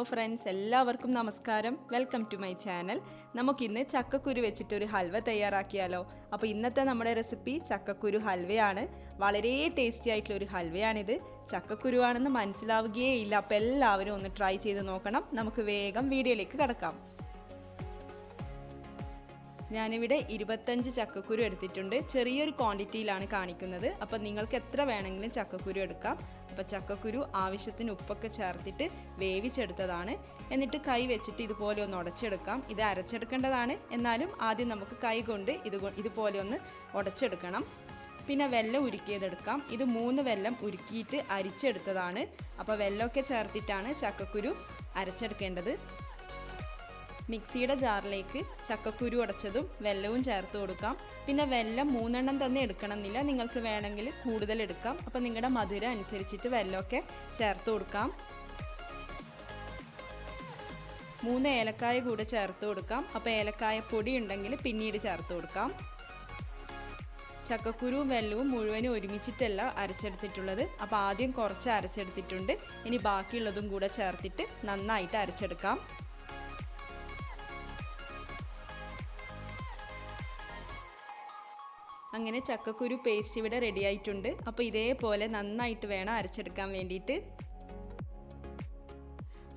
Hello friends, എല്ലാവർക്കും നമസ്കാരം. Welcome to my channel. നമുക്കിന്ന് ചക്കക്കുരു വെച്ചിട്ടൊരു ഹൽവ തയ്യാറാക്കിയാലോ. അപ്പോൾ ഇന്നത്തെ നമ്മുടെ റെസിപ്പി ചക്കക്കുരു ഹൽവയാണ്. വളരെ ടേസ്റ്റി ആയിട്ടുള്ള ഒരു ഹൽവയാണിത്. ചക്കക്കുരുവാണെന്ന് മനസ്സിലാവുകയേ ഇല്ല. അപ്പോൾ എല്ലാവരും ഒന്ന് ട്രൈ ചെയ്ത് നോക്കണം. നമുക്ക് വേഗം വീഡിയോയിലേക്ക് കടക്കാം. ഞാനിവിടെ 25 ചക്കക്കുരു എടുത്തിട്ടുണ്ട്. ചെറിയൊരു ക്വാണ്ടിറ്റിയിലാണ് കാണിക്കുന്നത്. അപ്പോൾ നിങ്ങൾക്ക് എത്ര വേണമെങ്കിലും ചക്കക്കുരു എടുക്കാം. അപ്പോൾ ചക്കക്കുരു ആവശ്യത്തിന് ഉപ്പൊക്കെ ചേർത്തിട്ട് വേവിച്ചെടുത്തതാണ്. എന്നിട്ട് കൈ വെച്ചിട്ട് ഇതുപോലെ ഒന്ന് ഉടച്ചെടുക്കാം. ഇത് അരച്ചെടുക്കേണ്ടതാണ്, എന്നാലും ആദ്യം നമുക്ക് കൈ കൊണ്ട് ഇതുപോലെ ഒന്ന് ഉടച്ചെടുക്കണം. പിന്നെ വെല്ലം ഉരുക്കിയതെടുക്കാം. ഇത് 3 വെല്ലം ഉരുക്കിയിട്ട് അരിച്ചെടുത്തതാണ്. അപ്പോൾ വെല്ലമൊക്കെ ചേർത്തിട്ടാണ് ചക്കക്കുരു അരച്ചെടുക്കേണ്ടത്. മിക്സിയുടെ ജാറിലേക്ക് ചക്കക്കുരു ഉടച്ചതും വെല്ലവും ചേർത്ത് കൊടുക്കാം. പിന്നെ വെല്ലം 3 എണ്ണം തന്നെ എടുക്കണമെന്നില്ല, നിങ്ങൾക്ക് വേണമെങ്കിൽ കൂടുതൽ എടുക്കാം. അപ്പോൾ നിങ്ങളുടെ മധുരം അനുസരിച്ചിട്ട് വെല്ലമൊക്കെ ചേർത്ത് കൊടുക്കാം. 3 ഏലക്കായ കൂടെ ചേർത്ത് കൊടുക്കാം. അപ്പോൾ ഏലക്കായ പൊടി ഉണ്ടെങ്കിൽ പിന്നീട് ചേർത്ത് കൊടുക്കാം. ചക്കക്കുരുവും വെല്ലവും മുഴുവനും ഒരുമിച്ചിട്ടല്ല അരച്ചെടുത്തിട്ടുള്ളത്. അപ്പോൾ ആദ്യം കുറച്ച് അരച്ചെടുത്തിട്ടുണ്ട്. ഇനി ബാക്കിയുള്ളതും കൂടെ ചേർത്തിട്ട് നന്നായിട്ട് അരച്ചെടുക്കാം. അങ്ങനെ ചക്കക്കുരു പേസ്റ്റ് ഇവിടെ റെഡി ആയിട്ടുണ്ട്. അപ്പോൾ ഇതേപോലെ നന്നായിട്ട് വേണം അരച്ചെടുക്കാൻ വേണ്ടിയിട്ട്.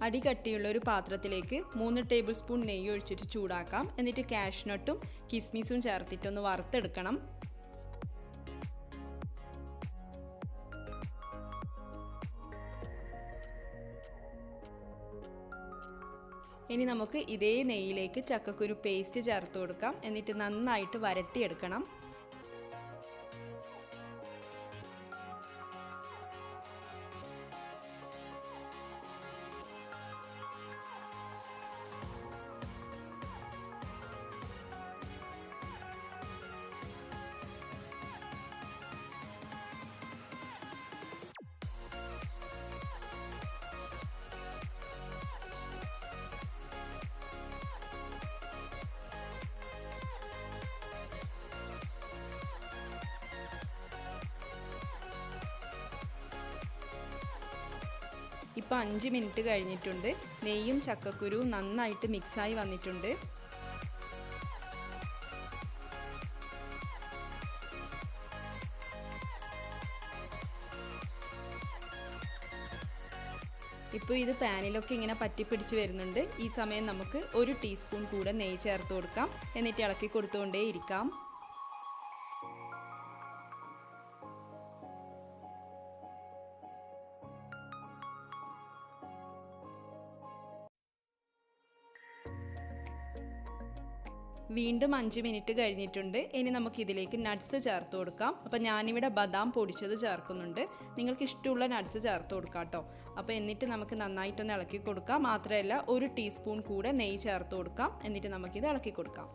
അടി കട്ടിയുള്ള ഒരു പാത്രത്തിലേക്ക് 3 ടേബിൾ സ്പൂൺ നെയ്യ് ഒഴിച്ചിട്ട് ചൂടാക്കാം. എന്നിട്ട് കാഷ്നട്ടും കിസ്മിസും ചേർത്തിട്ടൊന്ന് വറുത്തെടുക്കണം. ഇനി നമുക്ക് ഇതേ നെയ്യിലേക്ക് ചക്കക്കുരു പേസ്റ്റ് ചേർത്ത് കൊടുക്കാം. എന്നിട്ട് നന്നായിട്ട് വരട്ടിയെടുക്കണം. ഇപ്പോൾ 5 മിനിറ്റ് കഴിഞ്ഞിട്ടുണ്ട്. നെയ്യും ചക്കക്കുരുവും നന്നായിട്ട് മിക്സായി വന്നിട്ടുണ്ട്. ഇപ്പോൾ ഇത് പാനിലൊക്കെ ഇങ്ങനെ പറ്റിപ്പിടിച്ച് വരുന്നുണ്ട്. ഈ സമയം നമുക്ക് 1 ടീസ്പൂൺ കൂടെ നെയ്യ് ചേർത്ത് കൊടുക്കാം. എന്നിട്ട് ഇളക്കി കൊടുത്തുകൊണ്ടേ ഇരിക്കാം. വീണ്ടും 5 മിനിറ്റ് കഴിഞ്ഞിട്ടുണ്ട്. ഇനി നമുക്കിതിലേക്ക് നട്ട്സ് ചേർത്ത് കൊടുക്കാം. അപ്പോൾ ഞാനിവിടെ ബദാം പൊടിച്ചത് ചേർക്കുന്നുണ്ട്. നിങ്ങൾക്ക് ഇഷ്ടമുള്ള നട്ട്സ് ചേർത്ത് കൊടുക്കാം കേട്ടോ. അപ്പോൾ എന്നിട്ട് നമുക്ക് നന്നായിട്ടൊന്ന് ഇളക്കി കൊടുക്കാം. മാത്രമല്ല 1 ടീസ്പൂൺ കൂടെ നെയ്യ് ചേർത്ത് കൊടുക്കാം. എന്നിട്ട് നമുക്കിത് ഇളക്കി കൊടുക്കാം.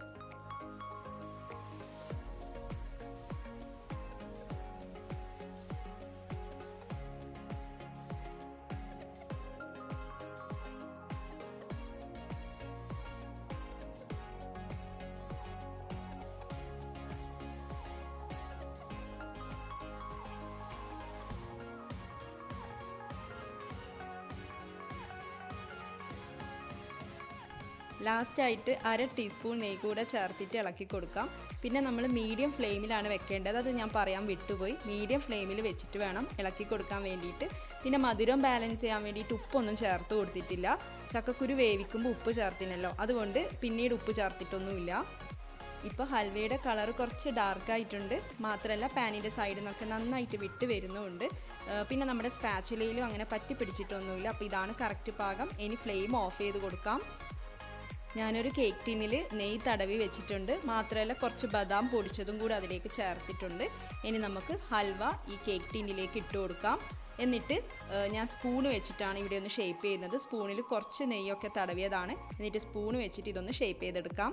ലാസ്റ്റായിട്ട് 1/2 ടീസ്പൂൺ നെയ്യ് കൂടെ ചേർത്തിട്ട് ഇളക്കി കൊടുക്കാം. പിന്നെ നമ്മൾ മീഡിയം ഫ്ലെയിമിലാണ് വെക്കേണ്ടത്. അത് ഞാൻ പറയാൻ വിട്ടുപോയി. മീഡിയം ഫ്ലെയിമിൽ വെച്ചിട്ട് വേണം ഇളക്കി കൊടുക്കാൻ വേണ്ടിയിട്ട്. പിന്നെ മധുരം ബാലൻസ് ചെയ്യാൻ വേണ്ടിയിട്ട് ഉപ്പൊന്നും ചേർത്ത് കൊടുത്തിട്ടില്ല. ചക്കക്കുരു വേവിക്കുമ്പോൾ ഉപ്പ് ചേർത്തിനല്ലോ, അതുകൊണ്ട് പിന്നീട് ഉപ്പ് ചേർത്തിട്ടൊന്നുമില്ല. ഇപ്പോൾ ഹൽവയുടെ കളർ കുറച്ച് ഡാർക്കായിട്ടുണ്ട്. മാത്രമല്ല പാനിൻ്റെ സൈഡിൽ നിന്നൊക്കെ നന്നായിട്ട് വിട്ട് വരുന്നുമുണ്ട്. പിന്നെ നമ്മുടെ സ്പാച്ചുലയിലും അങ്ങനെ പറ്റി പിടിച്ചിട്ടൊന്നുമില്ല. അപ്പോൾ ഇതാണ് കറക്റ്റ് പാകം. ഇനി ഫ്ലെയിം ഓഫ് ചെയ്ത് കൊടുക്കാം. ഞാനൊരു കേക്ക് ടിന്നിൽ നെയ്യ് തടവി വെച്ചിട്ടുണ്ട്. മാത്രമല്ല കുറച്ച് ബദാം പൊടിച്ചതും കൂടി അതിലേക്ക് ചേർത്തിട്ടുണ്ട്. ഇനി നമുക്ക് ഹൽവ ഈ കേക്ക് ടിന്നിലേക്ക് ഇട്ട് കൊടുക്കാം. എന്നിട്ട് ഞാൻ സ്പൂണ് വെച്ചിട്ടാണ് ഇവിടെ ഒന്ന് ഷേപ്പ് ചെയ്യുന്നത്. സ്പൂണിൽ കുറച്ച് നെയ്യൊക്കെ തടവിയതാണ്. എന്നിട്ട് സ്പൂണ് വെച്ചിട്ട് ഇതൊന്ന് ഷേപ്പ് ചെയ്തെടുക്കാം.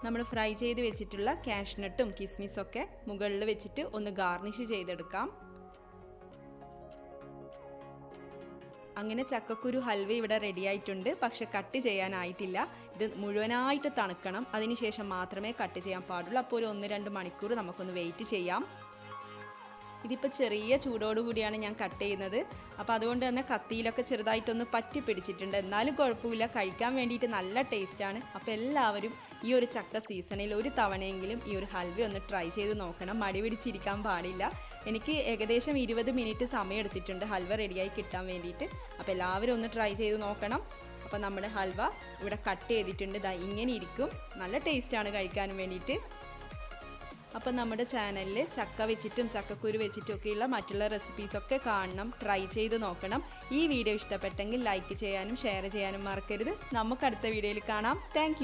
നമ്മൾ ഫ്രൈ ചെയ്ത് വെച്ചിട്ടുള്ള കാഷ്നട്ടും കിസ്മിസൊക്കെ മുകളിൽ വെച്ചിട്ട് ഒന്ന് ഗാർണിഷ് ചെയ്തെടുക്കാം. അങ്ങനെ ചക്കക്കുരു ഹൽവ ഇവിടെ റെഡി ആയിട്ടുണ്ട്. പക്ഷെ കട്ട് ചെയ്യാനായിട്ടില്ല. ഇത് മുഴുവനായിട്ട് തണുക്കണം. അതിനുശേഷം മാത്രമേ കട്ട് ചെയ്യാൻ പാടുള്ളൂ. അപ്പോൾ ഒരു 1-2 മണിക്കൂർ നമുക്കൊന്ന് വെയിറ്റ് ചെയ്യാം. ഇതിപ്പോൾ ചെറിയ ചൂടോടുകൂടിയാണ് ഞാൻ കട്ട് ചെയ്യുന്നത്. അപ്പോൾ അതുകൊണ്ട് തന്നെ കത്തിയിലൊക്കെ ചെറുതായിട്ടൊന്ന് പറ്റി പിടിച്ചിട്ടുണ്ട്. എന്നാലും കുഴപ്പമില്ല, കഴിക്കാൻ വേണ്ടിയിട്ട് നല്ല ടേസ്റ്റാണ്. അപ്പോൾ എല്ലാവരും ഈ ഒരു ചക്ക സീസണിൽ ഒരു തവണയെങ്കിലും ഈ ഒരു ഹൽവ ഒന്ന് ട്രൈ ചെയ്ത് നോക്കണം. മടി പിടിച്ചിരിക്കാൻ പാടില്ല. എനിക്ക് ഏകദേശം 20 മിനിറ്റ് സമയം എടുത്തിട്ടുണ്ട് ഹൽവ റെഡിയായി കിട്ടാൻ വേണ്ടിയിട്ട്. അപ്പോൾ എല്ലാവരും ഒന്ന് ട്രൈ ചെയ്ത് നോക്കണം. അപ്പോൾ നമ്മുടെ ഹൽവ ഇവിടെ കട്ട് ചെയ്തിട്ടുണ്ട്. ദാ ഇങ്ങനെ ഇരിക്കും. നല്ല ടേസ്റ്റാണ് കഴിക്കാനും വേണ്ടിയിട്ട്. അപ്പോൾ നമ്മുടെ ചാനലിൽ ചക്ക വെച്ചിട്ടും ചക്കക്കുരു വെച്ചിട്ടും ഒക്കെയുള്ള മറ്റുള്ള റെസിപ്പീസൊക്കെ കാണണം, ട്രൈ ചെയ്ത് നോക്കണം. ഈ വീഡിയോ ഇഷ്ടപ്പെട്ടെങ്കിൽ ലൈക്ക് ചെയ്യാനും ഷെയർ ചെയ്യാനും മറക്കരുത്. നമുക്ക് അടുത്ത വീഡിയോയിൽ കാണാം. താങ്ക്